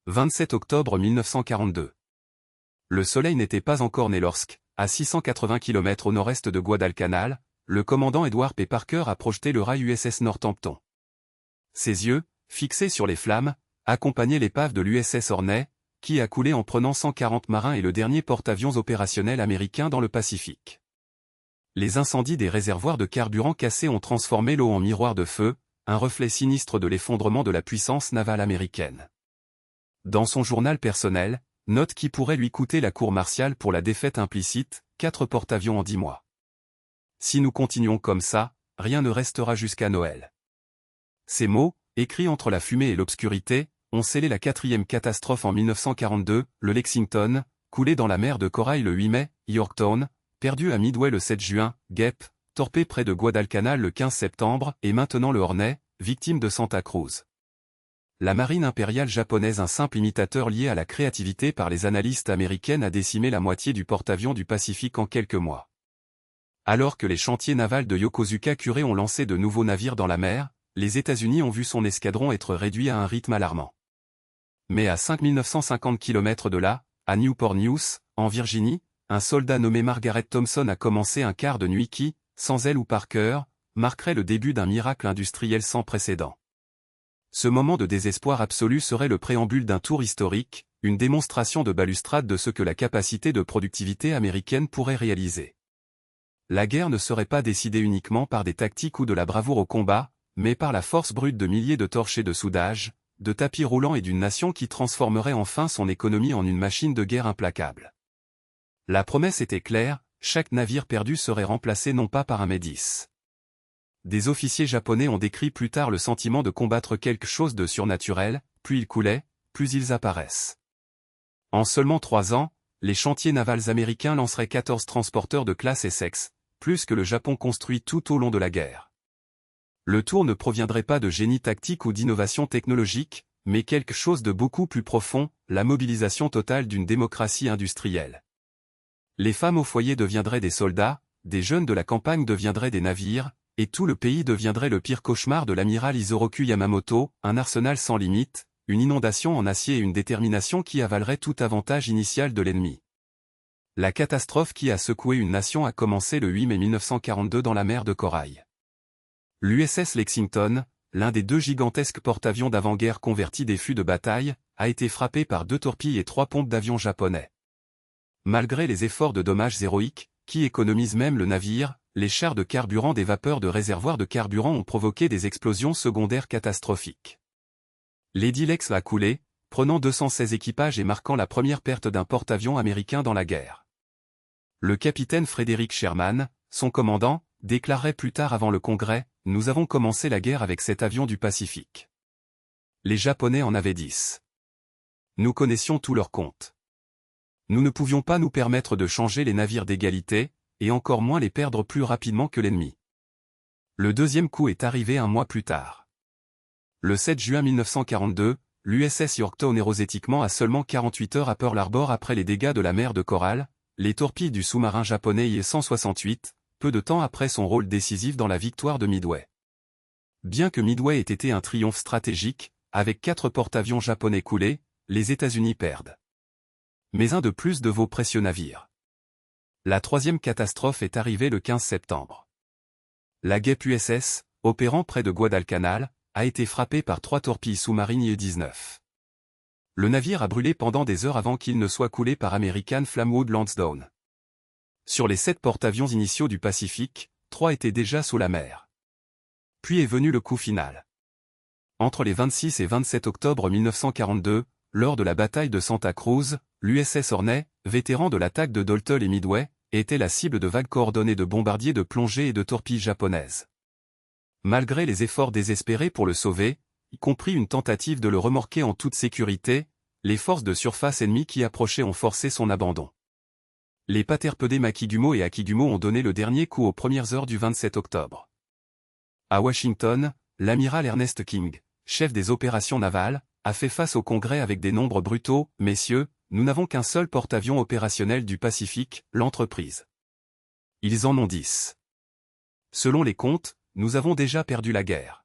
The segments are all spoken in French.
27 octobre 1942. Le soleil n'était pas encore né lorsque, à 680 km au nord-est de Guadalcanal, le commandant Edward P. Parker a projeté le rail USS Northampton. Ses yeux, fixés sur les flammes, accompagnaient l'épave de l'USS Hornet, qui a coulé en prenant 140 marins et le dernier porte-avions opérationnel américain dans le Pacifique. Les incendies des réservoirs de carburant cassés ont transformé l'eau en miroir de feu, un reflet sinistre de l'effondrement de la puissance navale américaine. Dans son journal personnel, note qui pourrait lui coûter la cour martiale pour la défaite implicite, 4 porte-avions en 10 mois. Si nous continuons comme ça, rien ne restera jusqu'à Noël. Ces mots, écrits entre la fumée et l'obscurité, ont scellé la 4e catastrophe en 1942, le Lexington, coulé dans la mer de Corail le 8 mai, Yorktown, perdu à Midway le 7 juin, Gap, torpé près de Guadalcanal le 15 septembre, et maintenant le Hornet, victime de Santa Cruz. La marine impériale japonaise, un simple imitateur lié à la créativité par les analystes américaines, a décimé la moitié du porte-avions du Pacifique en quelques mois. Alors que les chantiers navals de Yokosuka-Kure ont lancé de nouveaux navires dans la mer, les États-Unis ont vu son escadron être réduit à un rythme alarmant. Mais à 5950 km de là, à Newport News, en Virginie, un soldat nommé Margaret Thompson a commencé un quart de nuit qui, sans elle ou Parker, marquerait le début d'un miracle industriel sans précédent. Ce moment de désespoir absolu serait le préambule d'un tour historique, une démonstration de balustrade de ce que la capacité de productivité américaine pourrait réaliser. La guerre ne serait pas décidée uniquement par des tactiques ou de la bravoure au combat, mais par la force brute de milliers de torches et de soudage, de tapis roulants et d'une nation qui transformerait enfin son économie en une machine de guerre implacable. La promesse était claire, chaque navire perdu serait remplacé non pas par un Médis. Des officiers japonais ont décrit plus tard le sentiment de combattre quelque chose de surnaturel, plus ils coulaient, plus ils apparaissent. En seulement 3 ans, les chantiers navals américains lanceraient 14 transporteurs de classe Essex, plus que le Japon construit tout au long de la guerre. Le tour ne proviendrait pas de génie tactique ou d'innovation technologique, mais quelque chose de beaucoup plus profond, la mobilisation totale d'une démocratie industrielle. Les femmes au foyer deviendraient des soldats, des jeunes de la campagne deviendraient des navires, et tout le pays deviendrait le pire cauchemar de l'amiral Isoroku Yamamoto, un arsenal sans limite, une inondation en acier et une détermination qui avalerait tout avantage initial de l'ennemi. La catastrophe qui a secoué une nation a commencé le 8 mai 1942 dans la mer de Corail. L'USS Lexington, l'un des 2 gigantesques porte-avions d'avant-guerre convertis des fûts de bataille, a été frappé par 2 torpilles et 3 pompes d'avions japonais. Malgré les efforts de dommages héroïques, qui économisent même le navire, les chars de carburant des vapeurs de réservoirs de carburant ont provoqué des explosions secondaires catastrophiques. Lady Lex a coulé, prenant 216 équipages et marquant la première perte d'un porte-avions américain dans la guerre. Le capitaine Frederick Sherman, son commandant, déclarerait plus tard avant le Congrès, « Nous avons commencé la guerre avec cet avion du Pacifique. Les Japonais en avaient 10. Nous connaissions tous leurs comptes. Nous ne pouvions pas nous permettre de changer les navires d'égalité, et encore moins les perdre plus rapidement que l'ennemi. » Le deuxième coup est arrivé un mois plus tard. Le 7 juin 1942, l'USS Yorktown héroïquement à seulement 48 heures à Pearl Harbor après les dégâts de la mer de Coral, les torpilles du sous-marin japonais I-168, peu de temps après son rôle décisif dans la victoire de Midway. Bien que Midway ait été un triomphe stratégique, avec 4 porte-avions japonais coulés, les États-Unis perdent. Mais un de plus de vos précieux navires. La 3e catastrophe est arrivée le 15 septembre. La Gap USS, opérant près de Guadalcanal, a été frappée par 3 torpilles sous-marines IE-19. Le navire a brûlé pendant des heures avant qu'il ne soit coulé par American Flamwood Lansdowne. Sur les 7 porte-avions initiaux du Pacifique, 3 étaient déjà sous la mer. Puis est venu le coup final. Entre les 26 et 27 octobre 1942, lors de la bataille de Santa Cruz, l'USS Hornet, vétéran de l'attaque de Dalton et Midway, était la cible de vagues coordonnées de bombardiers de plongée et de torpilles japonaises. Malgré les efforts désespérés pour le sauver, y compris une tentative de le remorquer en toute sécurité, les forces de surface ennemies qui approchaient ont forcé son abandon. Les paterpedés Makigumo et Akigumo ont donné le dernier coup aux premières heures du 27 octobre. À Washington, l'amiral Ernest King, chef des opérations navales, a fait face au Congrès avec des nombres brutaux, « Messieurs, nous n'avons qu'un seul porte-avions opérationnel du Pacifique, l'Entreprise. Ils en ont 10. Selon les comptes, nous avons déjà perdu la guerre. »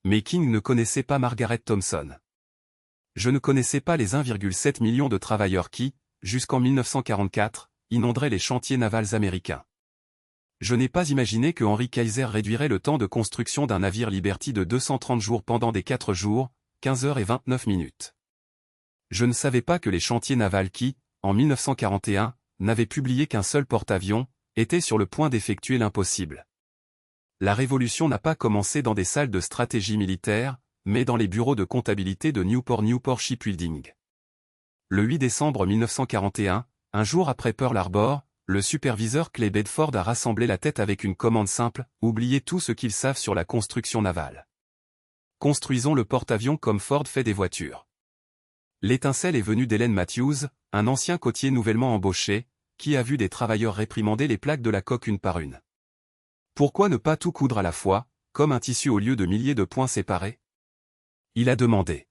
Mais King ne connaissait pas Margaret Thompson. Je ne connaissais pas les 1,7 million de travailleurs qui, jusqu'en 1944, inonderaient les chantiers navals américains. Je n'ai pas imaginé que Henry Kaiser réduirait le temps de construction d'un navire Liberty de 230 jours pendant des 4 jours, 15 heures et 29 minutes. Je ne savais pas que les chantiers navals qui, en 1941, n'avaient publié qu'un seul porte-avions, étaient sur le point d'effectuer l'impossible. La révolution n'a pas commencé dans des salles de stratégie militaire, mais dans les bureaux de comptabilité de Newport Shipbuilding. Le 8 décembre 1941, un jour après Pearl Harbor, le superviseur Clay Bedford a rassemblé la tête avec une commande simple, oubliez tout ce qu'ils savent sur la construction navale. Construisons le porte-avions comme Ford fait des voitures. L'étincelle est venue d'Helen Matthews, un ancien côtier nouvellement embauché, qui a vu des travailleurs réprimander les plaques de la coque une par une. Pourquoi ne pas tout coudre à la fois, comme un tissu au lieu de milliers de points séparés? Il a demandé.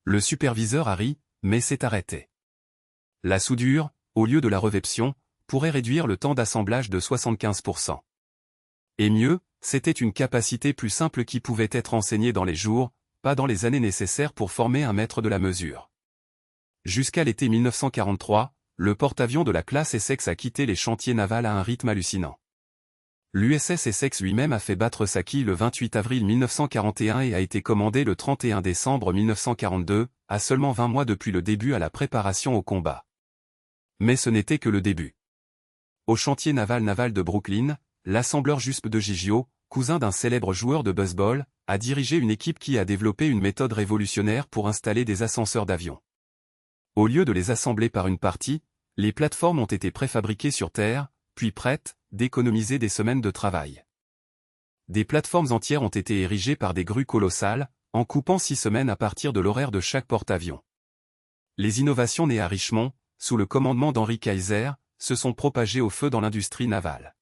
Le superviseur a ri, mais s'est arrêté. La soudure, au lieu de la revêption, pourrait réduire le temps d'assemblage de 75%. Et mieux, c'était une capacité plus simple qui pouvait être enseignée dans les jours, pas dans les années nécessaires pour former un maître de la mesure. Jusqu'à l'été 1943, le porte-avions de la classe Essex a quitté les chantiers navals à un rythme hallucinant. L'USS Essex lui-même a fait battre sa quille le 28 avril 1941 et a été commandé le 31 décembre 1942, à seulement 20 mois depuis le début à la préparation au combat. Mais ce n'était que le début. Au chantier naval de Brooklyn, l'assembleur Jusp de Gigio, cousin d'un célèbre joueur de baseball, a dirigé une équipe qui a développé une méthode révolutionnaire pour installer des ascenseurs d'avion. Au lieu de les assembler par une partie, les plateformes ont été préfabriquées sur terre, puis prêtes, d'économiser des semaines de travail. Des plateformes entières ont été érigées par des grues colossales, en coupant 6 semaines à partir de l'horaire de chaque porte-avions. Les innovations nées à Richmond, sous le commandement d'Henry Kaiser, se sont propagées au feu dans l'industrie navale.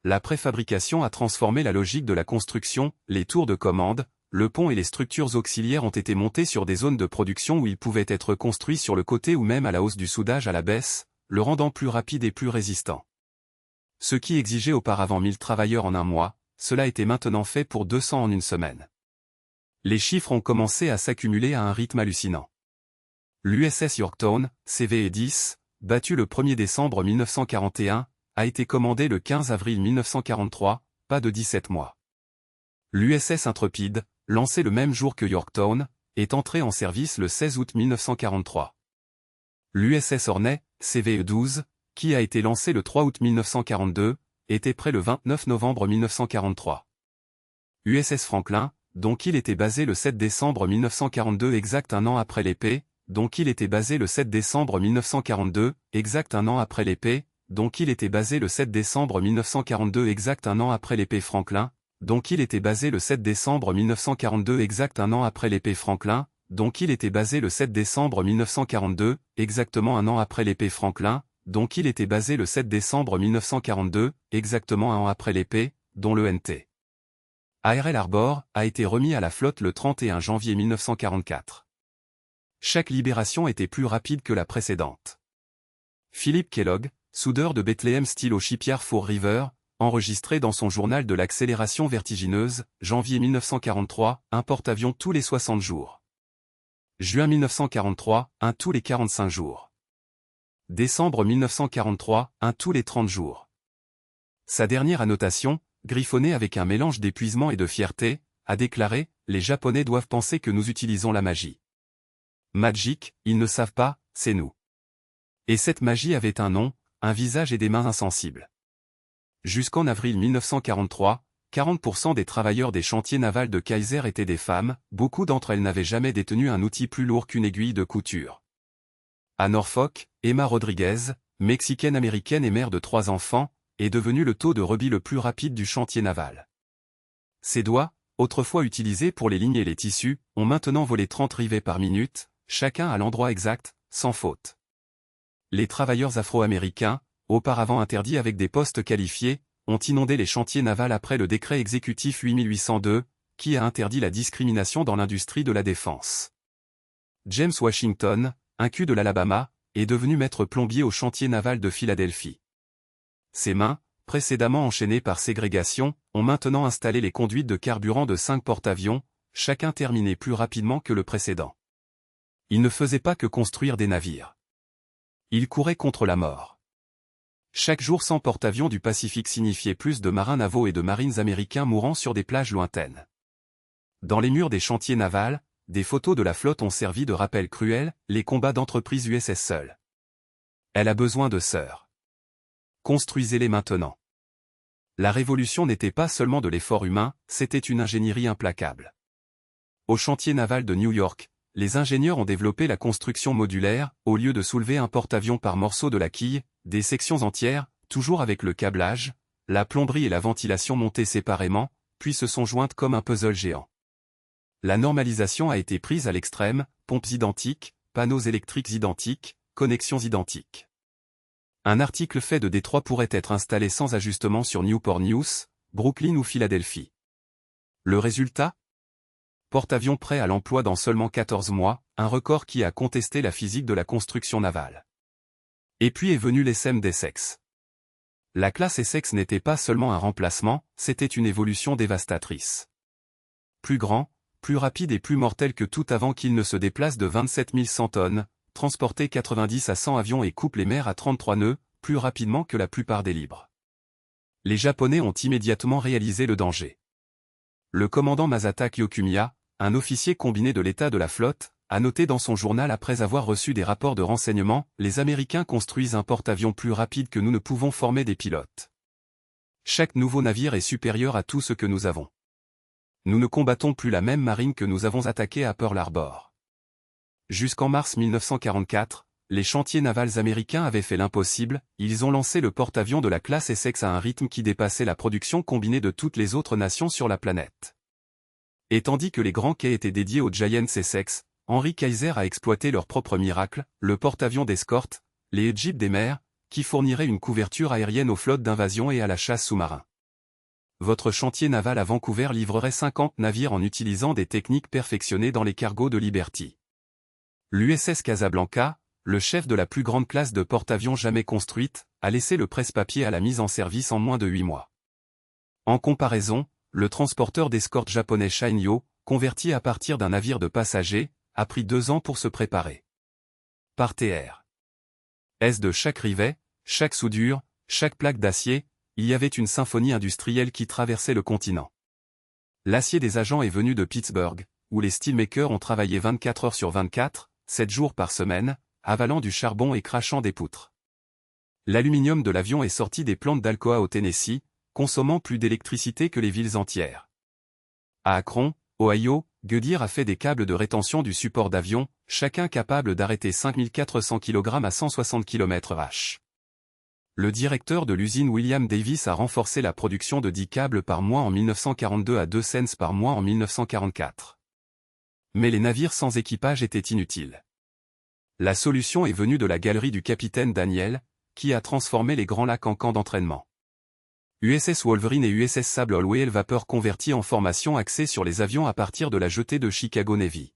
La préfabrication a transformé la logique de la construction, les tours de commande, le pont et les structures auxiliaires ont été montés sur des zones de production où ils pouvaient être construits sur le côté ou même à la hausse du soudage à la baisse, le rendant plus rapide et plus résistant. Ce qui exigeait auparavant 1000 travailleurs en un mois, cela était maintenant fait pour 200 en une semaine. Les chiffres ont commencé à s'accumuler à un rythme hallucinant. L'USS Yorktown, CVE 10, battu le 1er décembre 1941, a été commandé le 15 avril 1943, pas de 17 mois. L'USS Intrepid, lancé le même jour que Yorktown, est entré en service le 16 août 1943. L'USS Hornet, CVE 12, qui a été lancé le 3 août 1942, était prêt le 29 novembre 1943. USS Franklin, dont il était basé le 7 décembre 1942 exact un an après l'épée, dont il était basé le 7 décembre 1942, exact un an après l'épée, dont il était basé le 7 décembre 1942 exact un an après l'épée Franklin, dont il était basé le 7 décembre 1942 exact un an après l'épée Franklin, dont il était basé le 7 décembre 1942, exactement un an après l'épée Franklin, dont il était basé le 7 décembre 1942, exactement un an après l'épée, dont le NT. ARL Harbor a été remis à la flotte le 31 janvier 1944. Chaque libération était plus rapide que la précédente. Philip Kellogg, soudeur de Bethlehem Steel au shipyard Fall River, enregistré dans son journal de l'accélération vertigineuse, janvier 1943, un porte-avions tous les 60 jours. Juin 1943, un tous les 45 jours. Décembre 1943, un tous les 30 jours. Sa dernière annotation, griffonnée avec un mélange d'épuisement et de fierté, a déclaré « Les Japonais doivent penser que nous utilisons la magie. Magic, ils ne savent pas, c'est nous. » Et cette magie avait un nom, un visage et des mains insensibles. Jusqu'en avril 1943, 40% des travailleurs des chantiers navals de Kaiser étaient des femmes, beaucoup d'entre elles n'avaient jamais détenu un outil plus lourd qu'une aiguille de couture. À Norfolk, Emma Rodriguez, mexicaine-américaine et mère de 3 enfants, est devenue le taux de rebis le plus rapide du chantier naval. Ses doigts, autrefois utilisés pour les lignes et les tissus, ont maintenant volé 30 rivets par minute, chacun à l'endroit exact, sans faute. Les travailleurs afro-américains, auparavant interdits avec des postes qualifiés, ont inondé les chantiers navals après le décret exécutif 8802, qui a interdit la discrimination dans l'industrie de la défense. James Washington, un Q de l'Alabama, est devenu maître plombier au chantier naval de Philadelphie. Ses mains, précédemment enchaînées par ségrégation, ont maintenant installé les conduites de carburant de 5 porte-avions, chacun terminé plus rapidement que le précédent. Il ne faisait pas que construire des navires. Il courait contre la mort. Chaque jour sans porte-avions du Pacifique signifiait plus de marins navaux et de marines américains mourant sur des plages lointaines. Dans les murs des chantiers navals, des photos de la flotte ont servi de rappel cruel, les combats d'entreprise USS seuls. Elle a besoin de sœurs. Construisez-les maintenant. La révolution n'était pas seulement de l'effort humain, c'était une ingénierie implacable. Au chantier naval de New York, les ingénieurs ont développé la construction modulaire, au lieu de soulever un porte-avions par morceaux de la quille, des sections entières, toujours avec le câblage, la plomberie et la ventilation montées séparément, puis se sont jointes comme un puzzle géant. La normalisation a été prise à l'extrême, pompes identiques, panneaux électriques identiques, connexions identiques. Un article fait de Détroit pourrait être installé sans ajustement sur Newport News, Brooklyn ou Philadelphie. Le résultat ? Porte-avions prêt à l'emploi dans seulement 14 mois, un record qui a contesté la physique de la construction navale. Et puis est venu l'ESM d'Essex. La classe Essex n'était pas seulement un remplacement, c'était une évolution dévastatrice. Plus grand, plus rapide et plus mortel que tout avant qu'il ne se déplace de 27 100 tonnes, transporter 90 à 100 avions et coupe les mers à 33 nœuds, plus rapidement que la plupart des libres. Les Japonais ont immédiatement réalisé le danger. Le commandant Masata Kyokumiya, un officier combiné de l'état de la flotte, a noté dans son journal après avoir reçu des rapports de renseignement, les Américains construisent un porte-avions plus rapide que nous ne pouvons former des pilotes. Chaque nouveau navire est supérieur à tout ce que nous avons. Nous ne combattons plus la même marine que nous avons attaquée à Pearl Harbor. Jusqu'en mars 1944, les chantiers navals américains avaient fait l'impossible, ils ont lancé le porte-avions de la classe Essex à un rythme qui dépassait la production combinée de toutes les autres nations sur la planète. Et tandis que les grands quais étaient dédiés aux Giants Essex, Henry Kaiser a exploité leur propre miracle, le porte-avions d'escorte, les Egyptes des mers, qui fournirait une couverture aérienne aux flottes d'invasion et à la chasse sous-marin. Votre chantier naval à Vancouver livrerait 50 navires en utilisant des techniques perfectionnées dans les cargos de Liberty. L'USS Casablanca, le chef de la plus grande classe de porte-avions jamais construite, a laissé le presse-papier à la mise en service en moins de 8 mois. En comparaison, le transporteur d'escorte japonais Shinyo, converti à partir d'un navire de passagers, a pris 2 ans pour se préparer. Par TR. Est de chaque rivet, chaque soudure, chaque plaque d'acier, il y avait une symphonie industrielle qui traversait le continent. L'acier des agents est venu de Pittsburgh, où les steelmakers ont travaillé 24 heures sur 24, 7 jours par semaine, avalant du charbon et crachant des poutres. L'aluminium de l'avion est sorti des plantes d'Alcoa au Tennessee, consommant plus d'électricité que les villes entières. À Akron, Ohio, Goodyear a fait des câbles de rétention du support d'avion, chacun capable d'arrêter 5400 kg à 160 km/h. Le directeur de l'usine William Davis a renforcé la production de 10 câbles par mois en 1942 à 2 cents par mois en 1944. Mais les navires sans équipage étaient inutiles. La solution est venue de la galerie du capitaine Daniel, qui a transformé les Grands Lacs en camp d'entraînement. USS Wolverine et USS Sable All-Whale Vapor convertis en formation axée sur les avions à partir de la jetée de Chicago Navy.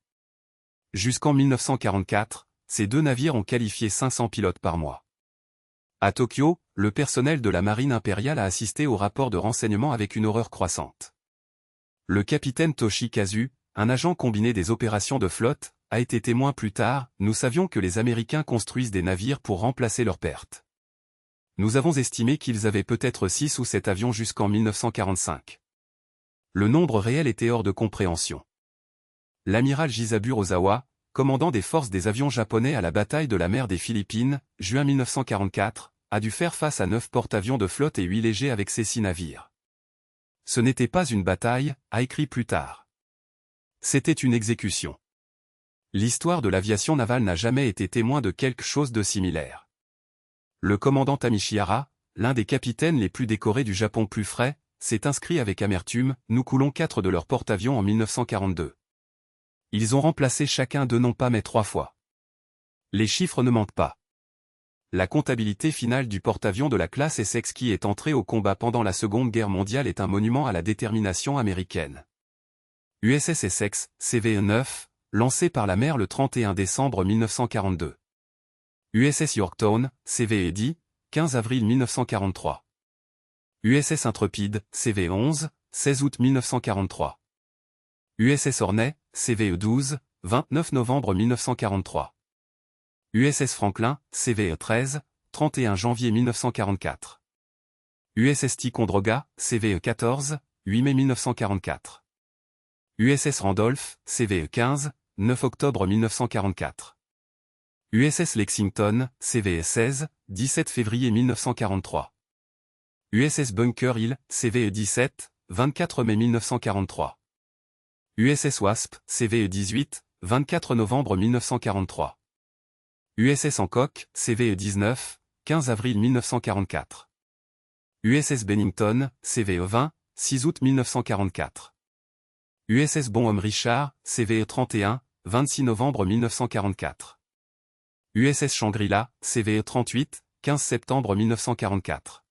Jusqu'en 1944, ces 2 navires ont qualifié 500 pilotes par mois. À Tokyo, le personnel de la marine impériale a assisté au rapport de renseignement avec une horreur croissante. Le capitaine Toshi Kazu, un agent combiné des opérations de flotte, a été témoin plus tard, nous savions que les Américains construisent des navires pour remplacer leurs pertes. Nous avons estimé qu'ils avaient peut-être 6 ou 7 avions jusqu'en 1945. Le nombre réel était hors de compréhension. L'amiral Jizaburo Ozawa, commandant des forces des avions japonais à la bataille de la mer des Philippines, juin 1944, a dû faire face à 9 porte-avions de flotte et 8 légers avec ses 6 navires. Ce n'était pas une bataille, a écrit plus tard. C'était une exécution. L'histoire de l'aviation navale n'a jamais été témoin de quelque chose de similaire. Le commandant Tamishihara, l'un des capitaines les plus décorés du Japon plus frais, s'est inscrit avec amertume, nous coulons 4 de leurs porte-avions en 1942. Ils ont remplacé chacun d'eux non pas mais 3 fois. Les chiffres ne mentent pas. La comptabilité finale du porte-avions de la classe Essex qui est entré au combat pendant la Seconde Guerre mondiale est un monument à la détermination américaine. USS Essex, CVE-9, lancé par la mer le 31 décembre 1942. USS Yorktown, CVE-10, 15 avril 1943. USS Intrepide, CVE-11, 16 août 1943. USS Hornet, CVE-12, 29 novembre 1943. USS Franklin, CVE-13, 31 janvier 1944. USS Ticonderoga, CVE-14, 8 mai 1944. USS Randolph, CVE-15, 9 octobre 1944. USS Lexington, CVE-16, 17 février 1943. USS Bunker Hill, CVE-17, 24 mai 1943. USS Wasp, CVE-18, 24 novembre 1943. USS Hancock, CVE-19, 15 avril 1944. USS Bennington, CVE-20, 6 août 1944. USS Bonhomme Richard, CVE-31, 26 novembre 1944. USS Shangri-La, CVE-38, 15 septembre 1944.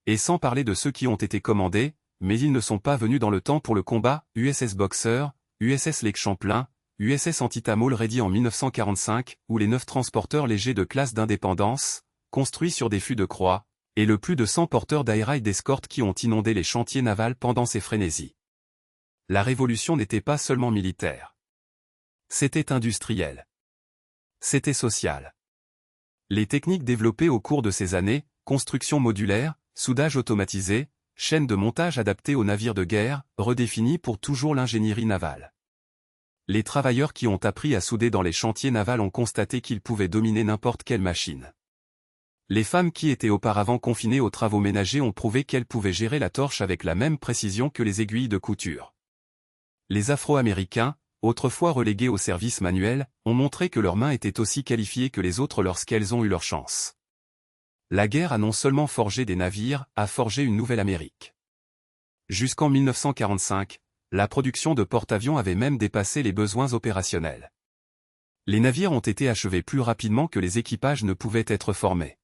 Et sans parler de ceux qui ont été commandés, mais ils ne sont pas venus dans le temps pour le combat, USS Boxer, USS Lake Champlain, USS Antietam Already en 1945, ou les 9 transporteurs légers de classe d'indépendance, construits sur des fûts de croix, et le plus de 100 porteurs d'air rail d'escorte qui ont inondé les chantiers navals pendant ces frénésies. La révolution n'était pas seulement militaire. C'était industriel. C'était social. Les techniques développées au cours de ces années, construction modulaire, soudage automatisé, chaîne de montage adaptée aux navires de guerre, redéfinie pour toujours l'ingénierie navale. Les travailleurs qui ont appris à souder dans les chantiers navals ont constaté qu'ils pouvaient dominer n'importe quelle machine. Les femmes qui étaient auparavant confinées aux travaux ménagers ont prouvé qu'elles pouvaient gérer la torche avec la même précision que les aiguilles de couture. Les Afro-Américains, autrefois relégués au service manuel, ont montré que leurs mains étaient aussi qualifiées que les autres lorsqu'elles ont eu leur chance. La guerre a non seulement forgé des navires, a forgé une nouvelle Amérique. Jusqu'en 1945, la production de porte-avions avait même dépassé les besoins opérationnels. Les navires ont été achevés plus rapidement que les équipages ne pouvaient être formés.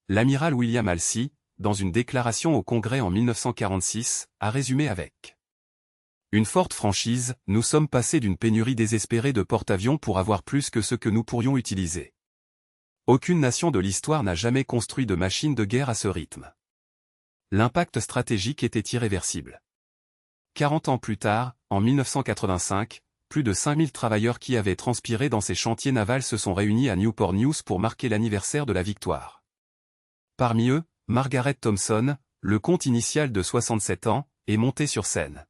L'amiral William Halsey, dans une déclaration au Congrès en 1946, a résumé avec une forte franchise, nous sommes passés d'une pénurie désespérée de porte-avions pour avoir plus que ce que nous pourrions utiliser. Aucune nation de l'histoire n'a jamais construit de machine de guerre à ce rythme. L'impact stratégique était irréversible. 40 ans plus tard, en 1985, plus de 5000 travailleurs qui avaient transpiré dans ces chantiers navals se sont réunis à Newport News pour marquer l'anniversaire de la victoire. Parmi eux, Margaret Thompson, le comte initial de 67 ans, est monté sur scène.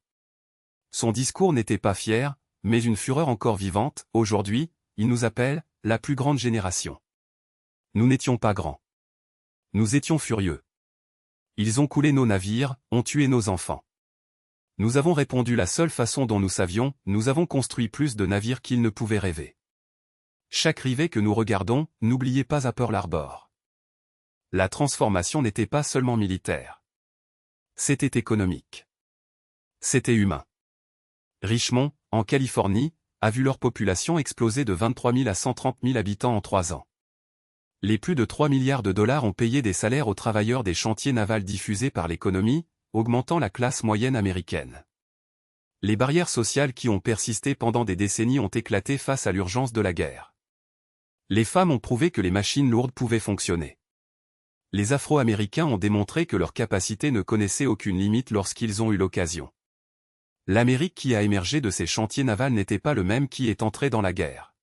Son discours n'était pas fier, mais une fureur encore vivante. Aujourd'hui, il nous appelle « la plus grande génération ». Nous n'étions pas grands. Nous étions furieux. Ils ont coulé nos navires, ont tué nos enfants. Nous avons répondu la seule façon dont nous savions, nous avons construit plus de navires qu'ils ne pouvaient rêver. Chaque rivet que nous regardons, n'oubliez pas à Pearl Harbor. La transformation n'était pas seulement militaire. C'était économique. C'était humain. Richmond, en Californie, a vu leur population exploser de 23 000 à 130 000 habitants en 3 ans. Les plus de 3 milliards de dollars ont payé des salaires aux travailleurs des chantiers navals diffusés par l'économie, augmentant la classe moyenne américaine. Les barrières sociales qui ont persisté pendant des décennies ont éclaté face à l'urgence de la guerre. Les femmes ont prouvé que les machines lourdes pouvaient fonctionner. Les Afro-Américains ont démontré que leur capacité ne connaissait aucune limite lorsqu'ils ont eu l'occasion. L'Amérique qui a émergé de ces chantiers navals n'était pas le même qui est entré dans la guerre.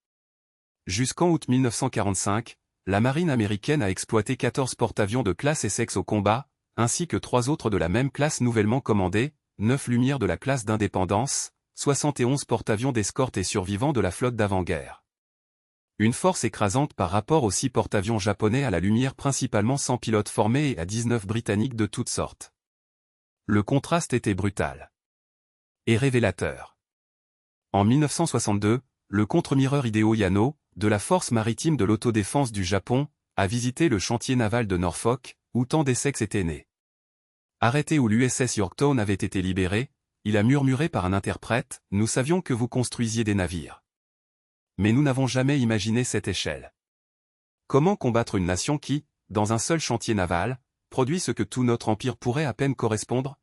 Jusqu'en août 1945, la marine américaine a exploité 14 porte-avions de classe Essex au combat, ainsi que 3 autres de la même classe nouvellement commandés, 9 Lumières de la classe d'indépendance, 71 porte-avions d'escorte et survivants de la flotte d'avant-guerre. Une force écrasante par rapport aux 6 porte-avions japonais à la Lumière principalement sans pilote formé et à 19 britanniques de toutes sortes. Le contraste était brutal. Et révélateur. En 1962, le contre-mireur Hideo Yano, de la force maritime de l'autodéfense du Japon, a visité le chantier naval de Norfolk, où tant d'Essex étaient nés. Arrêté où l'USS Yorktown avait été libéré, il a murmuré par un interprète, « Nous savions que vous construisiez des navires. Mais nous n'avons jamais imaginé cette échelle. Comment combattre une nation qui, dans un seul chantier naval, produit ce que tout notre empire pourrait à peine correspondre ?»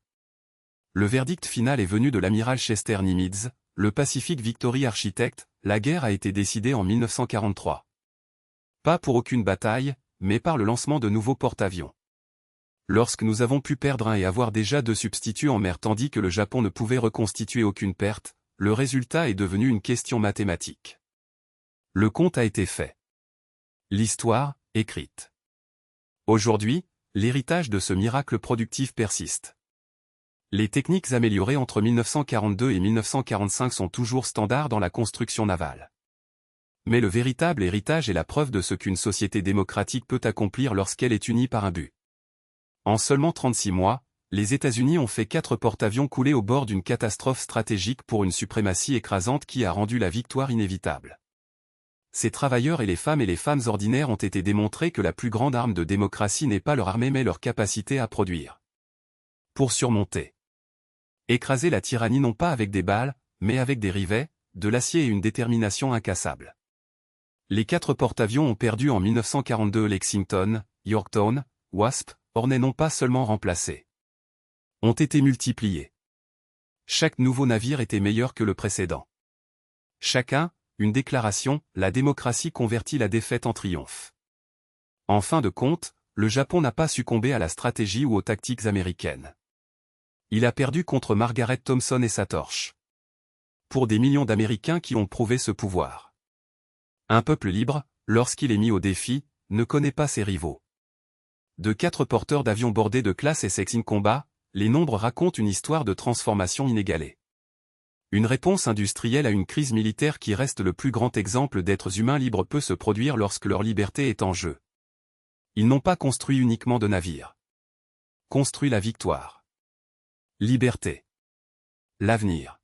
Le verdict final est venu de l'amiral Chester Nimitz, le Pacific Victory Architect. La guerre a été décidée en 1943. Pas pour aucune bataille, mais par le lancement de nouveaux porte-avions. Lorsque nous avons pu perdre un et avoir déjà 2 substituts en mer tandis que le Japon ne pouvait reconstituer aucune perte, le résultat est devenu une question mathématique. Le compte a été fait. L'histoire, écrite. Aujourd'hui, l'héritage de ce miracle productif persiste. Les techniques améliorées entre 1942 et 1945 sont toujours standards dans la construction navale. Mais le véritable héritage est la preuve de ce qu'une société démocratique peut accomplir lorsqu'elle est unie par un but. En seulement 36 mois, les États-Unis ont fait 4 porte-avions couler au bord d'une catastrophe stratégique pour une suprématie écrasante qui a rendu la victoire inévitable. Ces travailleurs et les femmes ordinaires ont été démontrés que la plus grande arme de démocratie n'est pas leur armée mais leur capacité à produire. Pour surmonter. Écraser la tyrannie non pas avec des balles, mais avec des rivets, de l'acier et une détermination incassable. Les 4 porte-avions ont perdu en 1942 Lexington, Yorktown, Wasp, Hornet non pas seulement remplacés. Ont été multipliés. Chaque nouveau navire était meilleur que le précédent. Chacun, une déclaration, la démocratie convertit la défaite en triomphe. En fin de compte, le Japon n'a pas succombé à la stratégie ou aux tactiques américaines. Il a perdu contre Margaret Thompson et sa torche. Pour des millions d'Américains qui ont prouvé ce pouvoir. Un peuple libre, lorsqu'il est mis au défi, ne connaît pas ses rivaux. De 4 porteurs d'avions bordés de classe Essex in combat, les nombres racontent une histoire de transformation inégalée. Une réponse industrielle à une crise militaire qui reste le plus grand exemple d'êtres humains libres peut se produire lorsque leur liberté est en jeu. Ils n'ont pas construit uniquement de navires. Construit la victoire. Liberté. L'avenir.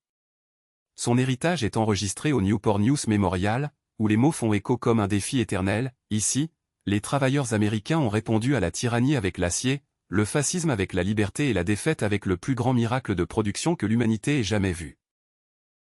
Son héritage est enregistré au Newport News Memorial, où les mots font écho comme un défi éternel. Ici, les travailleurs américains ont répondu à la tyrannie avec l'acier, le fascisme avec la liberté et la défaite avec le plus grand miracle de production que l'humanité ait jamais vu.